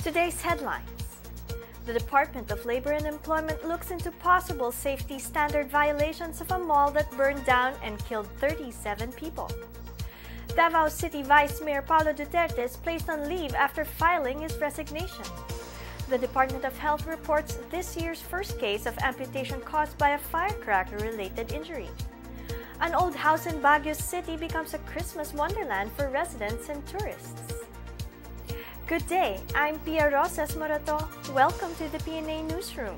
Today's headlines. The Department of Labor and Employment looks into possible safety standard violations of a mall that burned down and killed 37 people. Davao City Vice Mayor Paolo Duterte is placed on leave after filing his resignation. The Department of Health reports this year's first case of amputation caused by a firecracker-related injury. An old house in Baguio's city becomes a Christmas wonderland for residents and tourists. Good day, I'm Pia Rosas Morato. Welcome to the PNA Newsroom.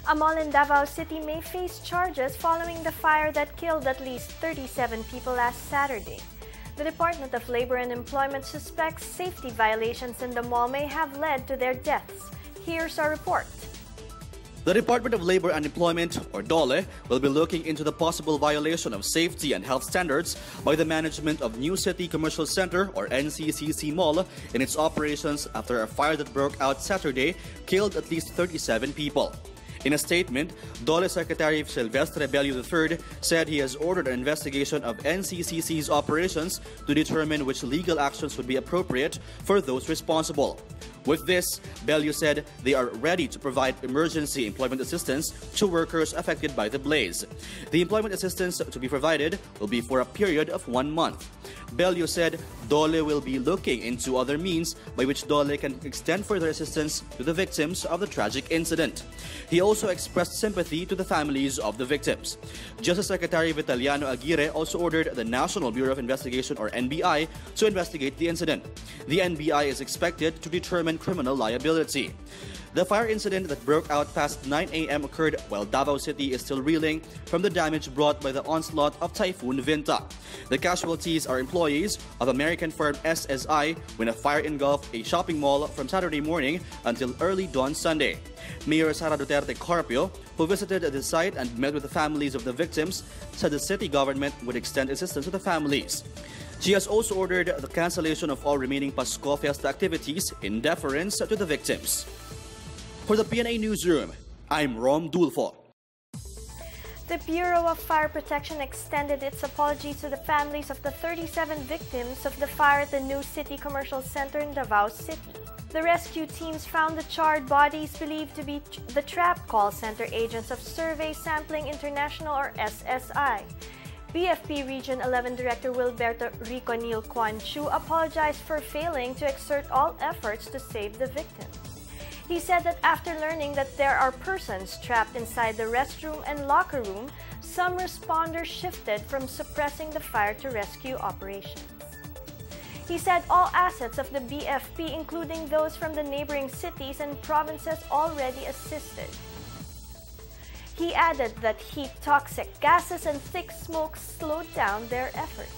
A mall in Davao City may face charges following the fire that killed at least 37 people last Saturday. The Department of Labor and Employment suspects safety violations in the mall may have led to their deaths. Here's our report. The Department of Labor and Employment, or DOLE, will be looking into the possible violation of safety and health standards by the management of New City Commercial Center, or NCCC Mall, in its operations after a fire that broke out Saturday killed at least 37 people. In a statement, DOLE Secretary Silvestre Bello III said he has ordered an investigation of NCCC's operations to determine which legal actions would be appropriate for those responsible. With this, Bello said they are ready to provide emergency employment assistance to workers affected by the blaze. The employment assistance to be provided will be for a period of 1 month. Bello said DOLE will be looking into other means by which DOLE can extend further assistance to the victims of the tragic incident. He also expressed sympathy to the families of the victims. Justice Secretary Vitaliano Aguirre also ordered the National Bureau of Investigation, or NBI, to investigate the incident. The NBI is expected to determine criminal liability. The fire incident that broke out past 9 a.m. occurred while Davao City is still reeling from the damage brought by the onslaught of Typhoon VINTA. The casualties are employees of American firm SSI when a fire engulfed a shopping mall from Saturday morning until early dawn Sunday. Mayor Sara Duterte Carpio, who visited the site and met with the families of the victims, said the city government would extend assistance to the families. She has also ordered the cancellation of all remaining Pasko Fiesta activities in deference to the victims. For the PNA Newsroom, I'm Rom Dulfo. The Bureau of Fire Protection extended its apologies to the families of the 37 victims of the fire at the New City Commercial Center in Davao City. The rescue teams found the charred bodies believed to be the trapped call center agents of Survey Sampling International, or SSI. BFP Region 11 Director Wilberto Rico Neil Kwan Chu apologized for failing to exert all efforts to save the victims. He said that after learning that there are persons trapped inside the restroom and locker room, some responders shifted from suppressing the fire to rescue operations. He said all assets of the BFP, including those from the neighboring cities and provinces, already assisted. He added that heat, toxic gases, and thick smoke slowed down their efforts.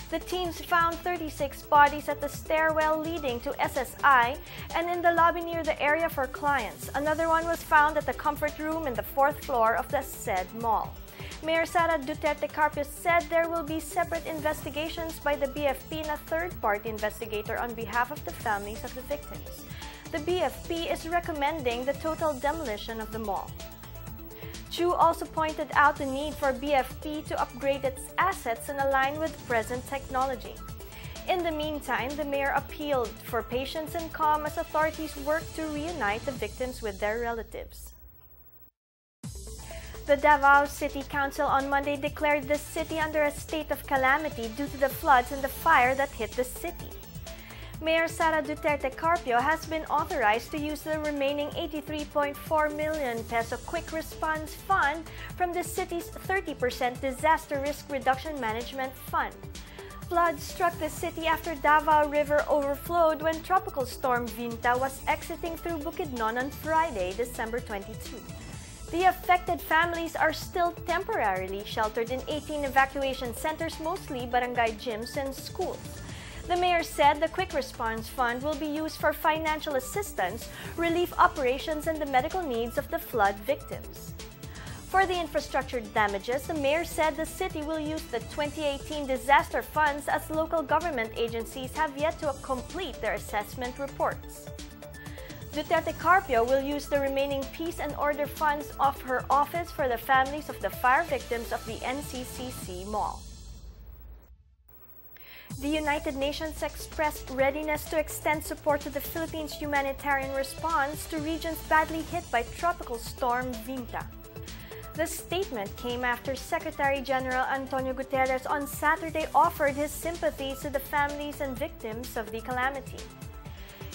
The teams found 36 bodies at the stairwell leading to SSI and in the lobby near the area for clients. Another one was found at the comfort room in the 4th floor of the said mall. Mayor Sara Duterte Carpio said there will be separate investigations by the BFP and a third-party investigator on behalf of the families of the victims. The BFP is recommending the total demolition of the mall. Chu also pointed out the need for BFP to upgrade its assets and align with present technology. In the meantime, the mayor appealed for patience and calm as authorities work to reunite the victims with their relatives. The Davao City Council on Monday declared the city under a state of calamity due to the floods and the fire that hit the city. Mayor Sara Duterte Carpio has been authorized to use the remaining 83.4 million peso Quick Response Fund from the city's 30% Disaster Risk Reduction Management Fund. Floods struck the city after Davao River overflowed when Tropical Storm VINTA was exiting through Bukidnon on Friday, December 22. The affected families are still temporarily sheltered in 18 evacuation centers, mostly barangay gyms and schools. The mayor said the Quick Response Fund will be used for financial assistance, relief operations, and the medical needs of the flood victims. For the infrastructure damages, the mayor said the city will use the 2018 disaster funds as local government agencies have yet to complete their assessment reports. Duterte Carpio will use the remaining peace and order funds of her office for the families of the fire victims of the NCCC Mall. The United Nations expressed readiness to extend support to the Philippines' humanitarian response to regions badly hit by tropical storm VINTA. The statement came after Secretary General Antonio Guterres on Saturday offered his sympathies to the families and victims of the calamity.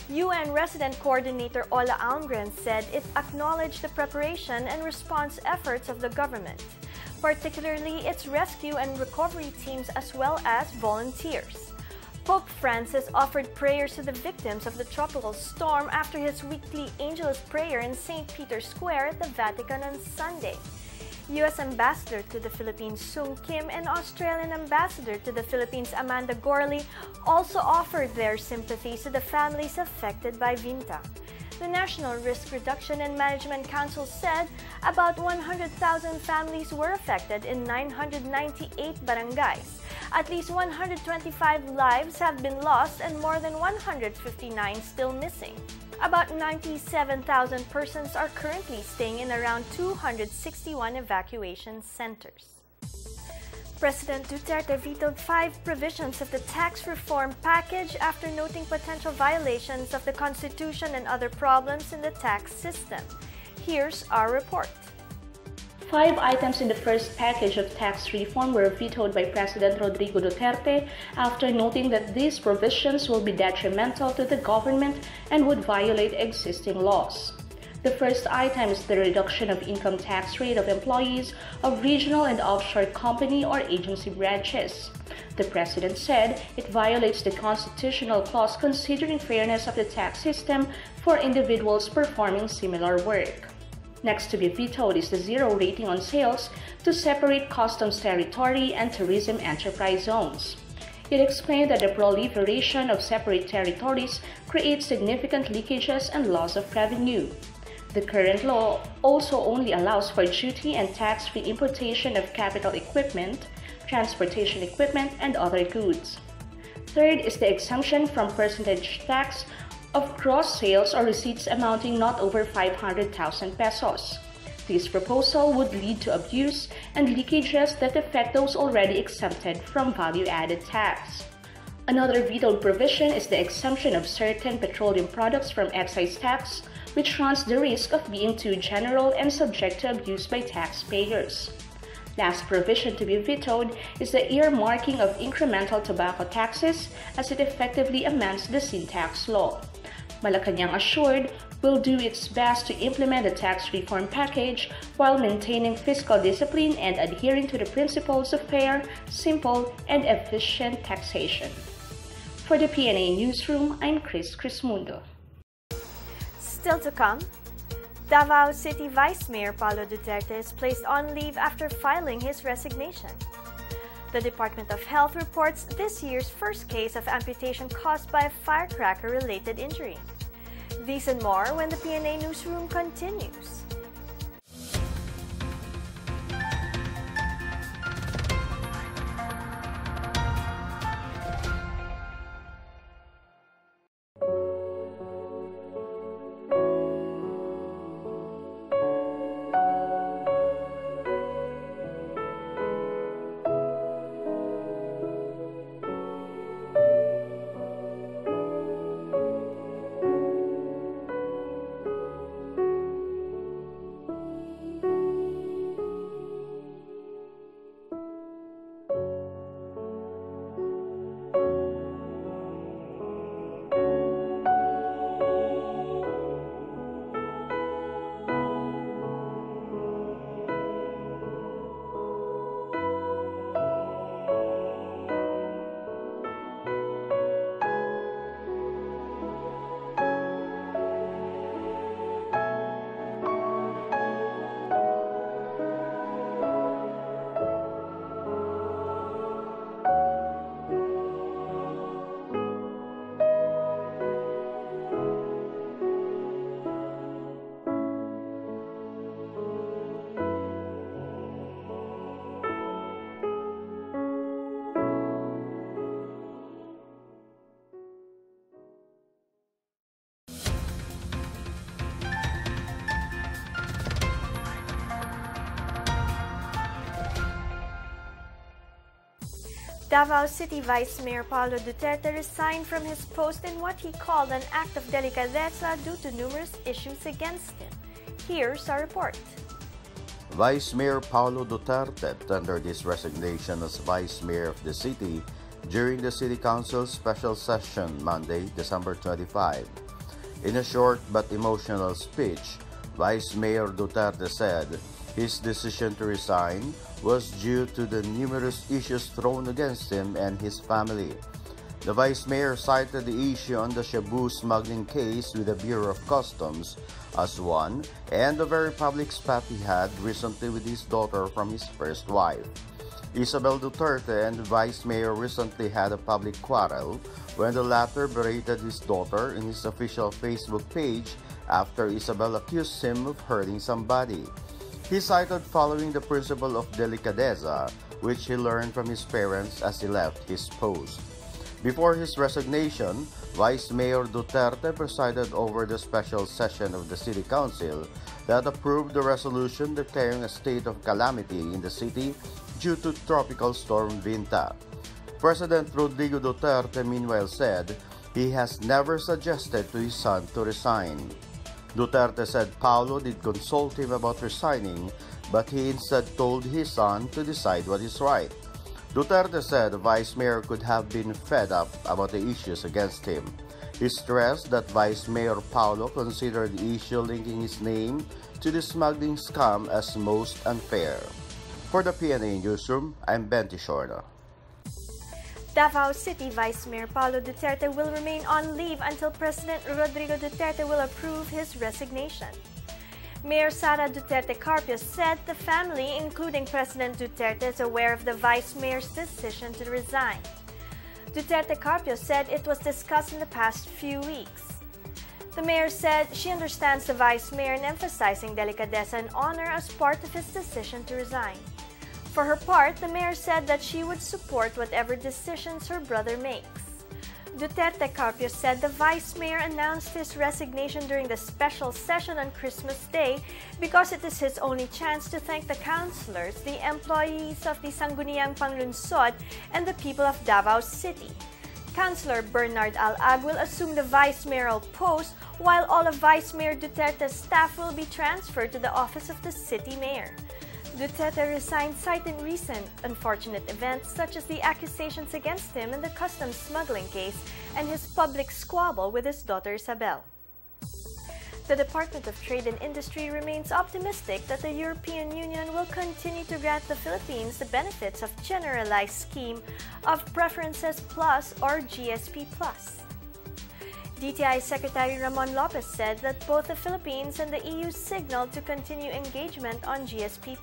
UN Resident Coordinator Ola Almgren said it acknowledged the preparation and response efforts of the government, particularly its rescue and recovery teams as well as volunteers. Pope Francis offered prayers to the victims of the tropical storm after his weekly Angelus prayer in St. Peter's Square at the Vatican on Sunday. U.S. Ambassador to the Philippines Sung Kim and Australian Ambassador to the Philippines Amanda Gorley also offered their sympathies to the families affected by VINTA. The National Risk Reduction and Management Council said about 100,000 families were affected in 998 barangays. At least 125 lives have been lost and more than 159 still missing. About 97,000 persons are currently staying in around 261 evacuation centers. President Duterte vetoed 5 provisions of the tax reform package after noting potential violations of the Constitution and other problems in the tax system. Here's our report. 5 items in the first package of tax reform were vetoed by President Rodrigo Duterte after noting that these provisions will be detrimental to the government and would violate existing laws. The first item is the reduction of income tax rate of employees of regional and offshore company or agency branches. The President said it violates the constitutional clause considering fairness of the tax system for individuals performing similar work. Next to be vetoed is the zero rating on sales to separate customs territory and tourism enterprise zones. It explained that the proliferation of separate territories creates significant leakages and loss of revenue. The current law also only allows for duty and tax-free importation of capital equipment, transportation equipment, and other goods. Third is the exemption from percentage tax of gross sales or receipts amounting not over 500,000 pesos. This proposal would lead to abuse and leakages that affect those already exempted from value-added tax. Another vetoed provision is the exemption of certain petroleum products from excise tax, which runs the risk of being too general and subject to abuse by taxpayers. Last provision to be vetoed is the earmarking of incremental tobacco taxes as it effectively amends the sin tax law. Malacanang assured will do its best to implement the tax reform package while maintaining fiscal discipline and adhering to the principles of fair, simple, and efficient taxation. For the PNA Newsroom, I'm Chris Crismundo. Still to come, Davao City Vice Mayor Paolo Duterte is placed on leave after filing his resignation. The Department of Health reports this year's first case of amputation caused by a firecracker-related injury. These and more when the PNA Newsroom continues. Davao City Vice Mayor Paolo Duterte resigned from his post in what he called an act of delicadeza due to numerous issues against him. Here's our report. Vice Mayor Paolo Duterte tendered his resignation as Vice Mayor of the city during the City Council's special session Monday, December 25. In a short but emotional speech, Vice Mayor Duterte said his decision to resign was due to the numerous issues thrown against him and his family. The Vice Mayor cited the issue on the Shabu smuggling case with the Bureau of Customs as one, and the very public spat he had recently with his daughter from his first wife. Isabel Duterte and the Vice Mayor recently had a public quarrel when the latter berated his daughter in his official Facebook page after Isabel accused him of hurting somebody. He cited following the principle of delicadeza, which he learned from his parents as he left his post. Before his resignation, Vice Mayor Duterte presided over the special session of the City Council that approved the resolution declaring a state of calamity in the city due to Tropical Storm VINTA. President Rodrigo Duterte meanwhile said he has never suggested to his son to resign. Duterte said Paolo did consult him about resigning, but he instead told his son to decide what is right. Duterte said the Vice Mayor could have been fed up about the issues against him. He stressed that Vice Mayor Paolo considered the issue linking his name to the smuggling scam as most unfair. For the PNA Newsroom, I'm Benty Shorta. Davao City Vice Mayor Paolo Duterte will remain on leave until President Rodrigo Duterte will approve his resignation. Mayor Sara Duterte Carpio said the family, including President Duterte, is aware of the Vice Mayor's decision to resign. Duterte Carpio said it was discussed in the past few weeks. The mayor said she understands the Vice Mayor in emphasizing delicadeza and honor as part of his decision to resign. For her part, the mayor said that she would support whatever decisions her brother makes. Duterte Carpio said the Vice Mayor announced his resignation during the special session on Christmas Day because it is his only chance to thank the councilors, the employees of the Sangguniang Panglungsod, and the people of Davao City. Councilor Bernard Alab will assume the Vice Mayoral post, while all of Vice Mayor Duterte's staff will be transferred to the office of the City Mayor. Duterte resigned citing recent unfortunate events such as the accusations against him in the customs smuggling case and his public squabble with his daughter Isabel. The Department of Trade and Industry remains optimistic that the European Union will continue to grant the Philippines the benefits of Generalized Scheme of Preferences Plus or GSP Plus. DTI Secretary Ramon Lopez said that both the Philippines and the EU signaled to continue engagement on GSP+.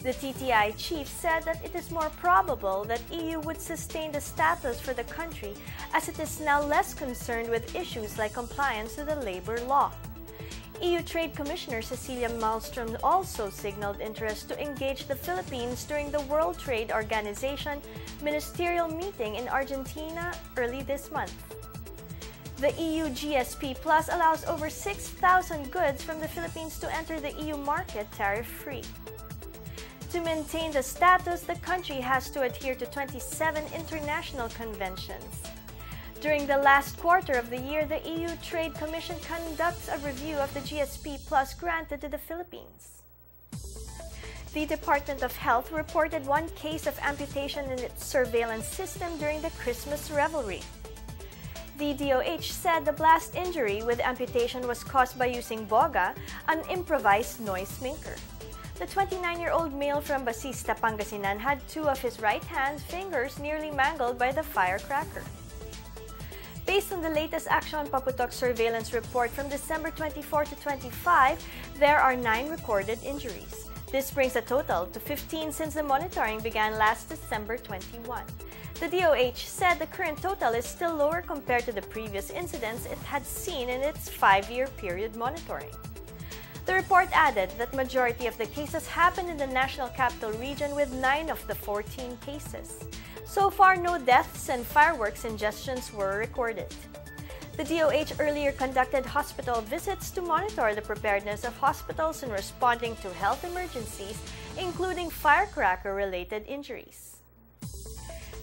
The TTI chief said that it is more probable that EU would sustain the status for the country as it is now less concerned with issues like compliance with the labor law. EU Trade Commissioner Cecilia Malmström also signaled interest to engage the Philippines during the World Trade Organization ministerial meeting in Argentina early this month. The EU GSP Plus allows over 6,000 goods from the Philippines to enter the EU market tariff-free. To maintain the status, the country has to adhere to 27 international conventions. During the last quarter of the year, the EU Trade Commission conducts a review of the GSP Plus granted to the Philippines. The Department of Health reported one case of amputation in its surveillance system during the Christmas revelry. The DOH said the blast injury with amputation was caused by using boga, an improvised noise maker. The 29-year-old male from Basista, Pangasinan had two of his right hand fingers nearly mangled by the firecracker. Based on the latest Action Paputok surveillance report from December 24 to 25, there are 9 recorded injuries. This brings the total to 15 since the monitoring began last December 21. The DOH said the current total is still lower compared to the previous incidents it had seen in its 5-year period monitoring. The report added that majority of the cases happened in the National Capital Region with 9 of the 14 cases. So far, no deaths and fireworks ingestions were recorded. The DOH earlier conducted hospital visits to monitor the preparedness of hospitals in responding to health emergencies, including firecracker-related injuries.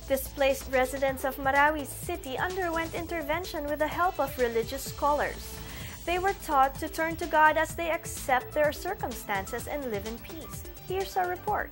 Displaced residents of Marawi City underwent intervention with the help of religious scholars. They were taught to turn to God as they accept their circumstances and live in peace. Here's our report.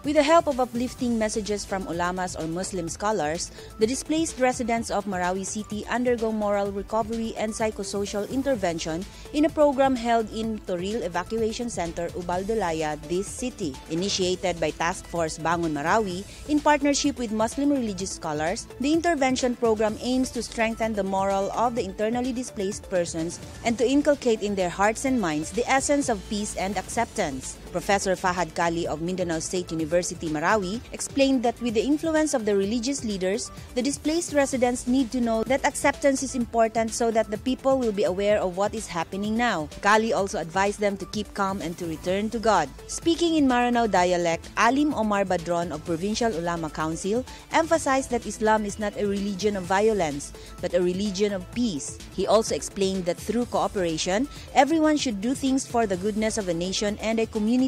With the help of uplifting messages from ulamas or Muslim scholars, the displaced residents of Marawi City undergo moral recovery and psychosocial intervention in a program held in Toril Evacuation Center, Ubaldolaya, this city. Initiated by Task Force Bangon Marawi in partnership with Muslim religious scholars, the intervention program aims to strengthen the moral of the internally displaced persons and to inculcate in their hearts and minds the essence of peace and acceptance. Professor Fahad Kali of Mindanao State University, Marawi, explained that with the influence of the religious leaders, the displaced residents need to know that acceptance is important so that the people will be aware of what is happening now. Kali also advised them to keep calm and to return to God. Speaking in Maranao dialect, Alim Omar Badron of Provincial Ulama Council emphasized that Islam is not a religion of violence, but a religion of peace. He also explained that through cooperation, everyone should do things for the goodness of the nation and a community.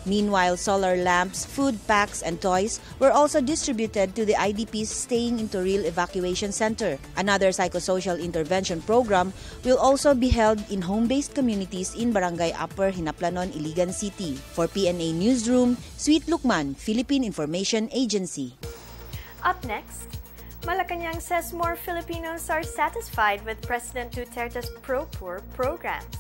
Meanwhile, solar lamps, food packs, and toys were also distributed to the IDPs staying in Toril Evacuation Center. Another psychosocial intervention program will also be held in home-based communities in Barangay Upper Hinaplanon, Iligan City. For PNA Newsroom, Sweet Lukman, Philippine Information Agency. Up next, Malacanang says more Filipinos are satisfied with President Duterte's pro-poor programs.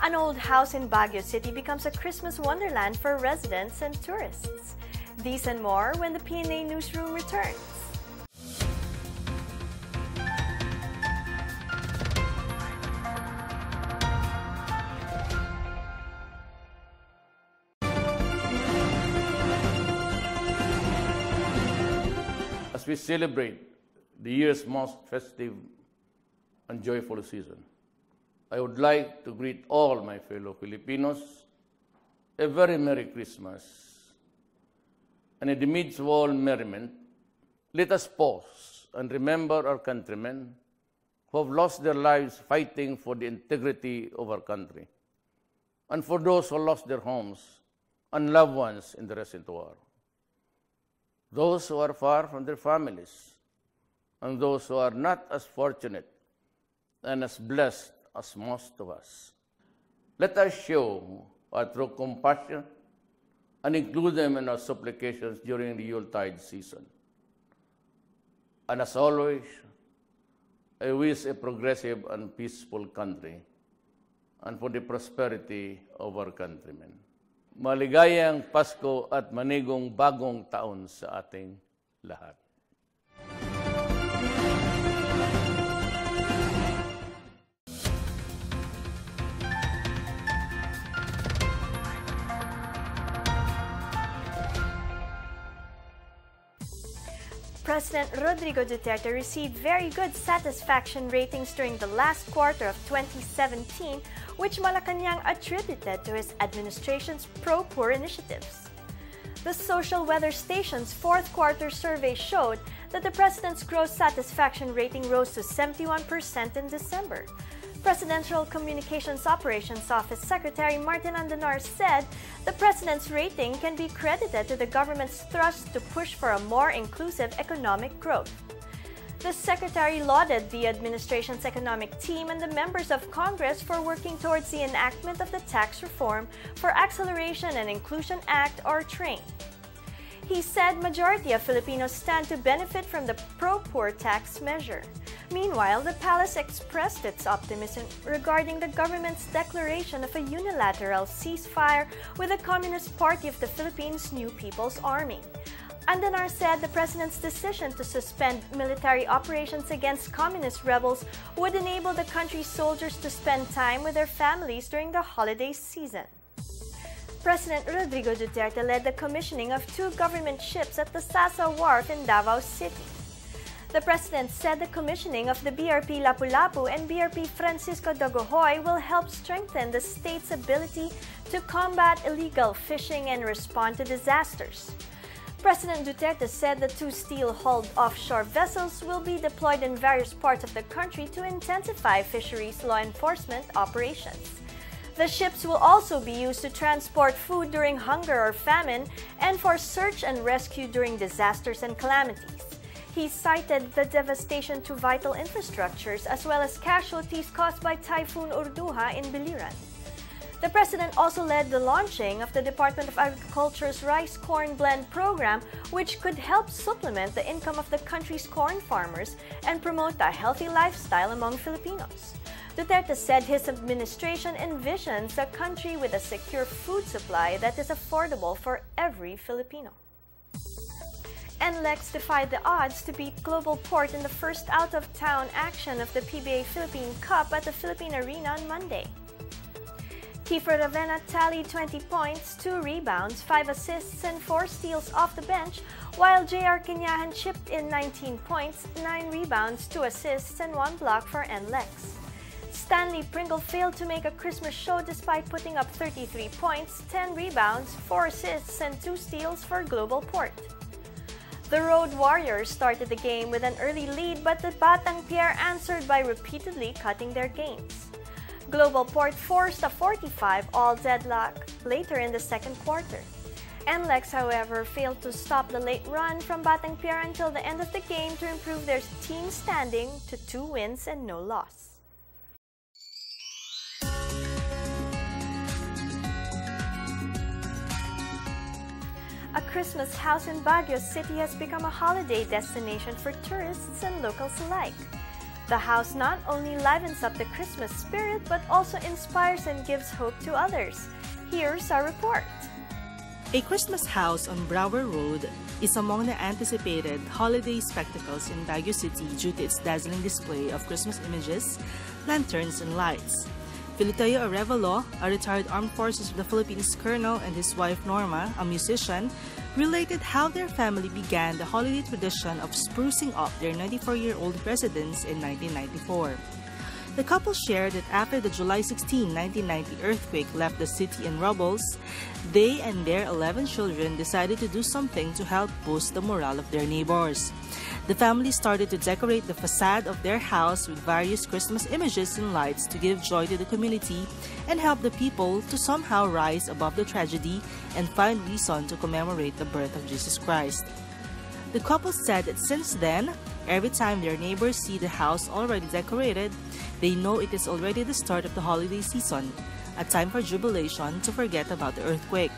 An old house in Baguio City becomes a Christmas wonderland for residents and tourists. These and more when the PNA Newsroom returns. As we celebrate the year's most festive and joyful season, I would like to greet all my fellow Filipinos a very Merry Christmas. And in the midst of all merriment, let us pause and remember our countrymen who have lost their lives fighting for the integrity of our country, and for those who lost their homes and loved ones in the recent war, those who are far from their families, and those who are not as fortunate and as blessed as most of us. Let us show our true compassion and include them in our supplications during the Yuletide season. And as always, I wish a progressive and peaceful country and for the prosperity of our countrymen. Maligayang Pasko at manigong bagong taon sa ating lahat. President Rodrigo Duterte received very good satisfaction ratings during the last quarter of 2017, which Malacanang attributed to his administration's pro-poor initiatives. The Social Weather Station's fourth quarter survey showed that the president's gross satisfaction rating rose to 71% in December. Presidential Communications Operations Office Secretary Martin Andanar said the president's rating can be credited to the government's thrust to push for a more inclusive economic growth. The secretary lauded the administration's economic team and the members of Congress for working towards the enactment of the Tax Reform for Acceleration and Inclusion Act, or TRAIN. He said majority of Filipinos stand to benefit from the pro-poor tax measure. Meanwhile, the palace expressed its optimism regarding the government's declaration of a unilateral ceasefire with the Communist Party of the Philippines' New People's Army. Andanar said the president's decision to suspend military operations against communist rebels would enable the country's soldiers to spend time with their families during the holiday season. President Rodrigo Duterte led the commissioning of 2 government ships at the Sasa Wharf in Davao City. The president said the commissioning of the BRP Lapu-Lapu and BRP Francisco Dagohoy will help strengthen the state's ability to combat illegal fishing and respond to disasters. President Duterte said the 2 steel-hulled offshore vessels will be deployed in various parts of the country to intensify fisheries law enforcement operations. The ships will also be used to transport food during hunger or famine and for search and rescue during disasters and calamities. He cited the devastation to vital infrastructures as well as casualties caused by Typhoon Urduha in Biliran. The President also led the launching of the Department of Agriculture's Rice Corn Blend program, which could help supplement the income of the country's corn farmers and promote a healthy lifestyle among Filipinos. Duterte said his administration envisions a country with a secure food supply that is affordable for every Filipino. NLEX defied the odds to beat GLOBALPORT in the first out-of-town action of the PBA Philippine Cup at the Philippine Arena on Monday. Kiefer Ravena tallied 20 points, 2 rebounds, 5 assists, and 4 steals off the bench, while J.R. Kenyahan chipped in 19 points, 9 rebounds, 2 assists, and 1 block for NLEX. Stanley Pringle failed to make a Christmas show despite putting up 33 points, 10 rebounds, 4 assists, and 2 steals for GLOBALPORT. The Road Warriors started the game with an early lead, but the Batang Pier answered by repeatedly cutting their gains. GLOBALPORT forced a 45-all deadlock later in the second quarter. NLEX, however, failed to stop the late run from Batang Pier until the end of the game to improve their team standing to 2 wins and no loss. A Christmas house in Baguio's city has become a holiday destination for tourists and locals alike. The house not only livens up the Christmas spirit but also inspires and gives hope to others. Here's our report. A Christmas house on Brower Road is among the anticipated holiday spectacles in Baguio City due to its dazzling display of Christmas images, lanterns, and lights. Filipino Arevalo, a retired Armed Forces of the Philippines colonel, and his wife Norma, a musician, related how their family began the holiday tradition of sprucing up their 94-year-old residence in 1994. The couple shared that after the July 16, 1990 earthquake left the city in rubbles, they and their 11 children decided to do something to help boost the morale of their neighbors. The family started to decorate the facade of their house with various Christmas images and lights to give joy to the community and help the people to somehow rise above the tragedy and find reason to commemorate the birth of Jesus Christ. The couple said that since then, every time their neighbors see the house already decorated, they know it is already the start of the holiday season, a time for jubilation to forget about the earthquake.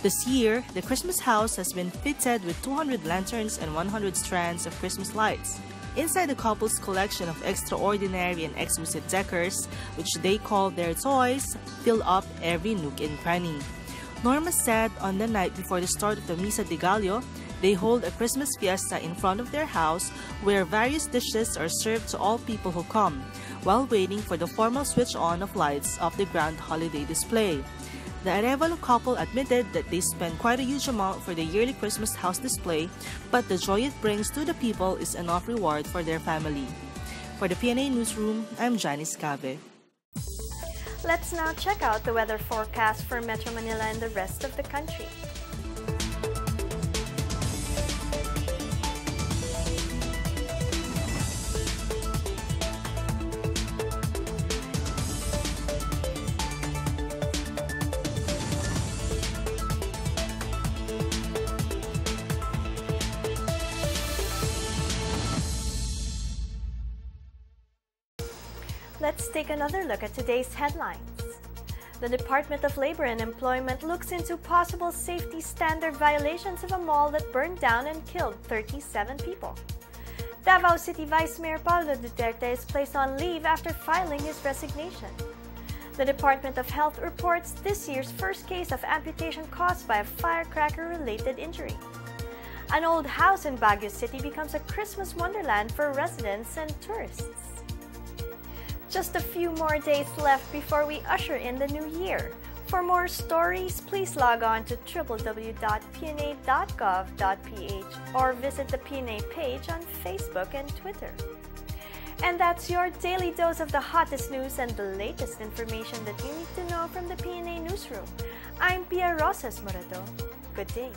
This year, the Christmas house has been fitted with 200 lanterns and 100 strands of Christmas lights. Inside the couple's collection of extraordinary and exquisite decors, which they call their toys, fill up every nook and cranny. Norma said on the night before the start of the Misa de Gallo, they hold a Christmas fiesta in front of their house where various dishes are served to all people who come, while waiting for the formal switch on of lights of the grand holiday display. The Arevalo couple admitted that they spend quite a huge amount for the yearly Christmas house display, but the joy it brings to the people is enough reward for their family. For the PNA Newsroom, I'm Janice Cave. Let's now check out the weather forecast for Metro Manila and the rest of the country. Let's take another look at today's headlines. The Department of Labor and Employment looks into possible safety standard violations of a mall that burned down and killed 37 people. Davao City Vice Mayor Paolo Duterte is placed on leave after filing his resignation. The Department of Health reports this year's first case of amputation caused by a firecracker-related injury. An old house in Baguio City becomes a Christmas wonderland for residents and tourists. Just a few more days left before we usher in the new year. For more stories, please log on to www.pna.gov.ph or visit the PNA page on Facebook and Twitter. And that's your daily dose of the hottest news and the latest information that you need to know from the PNA Newsroom. I'm Pia Rosas Morato. Good day.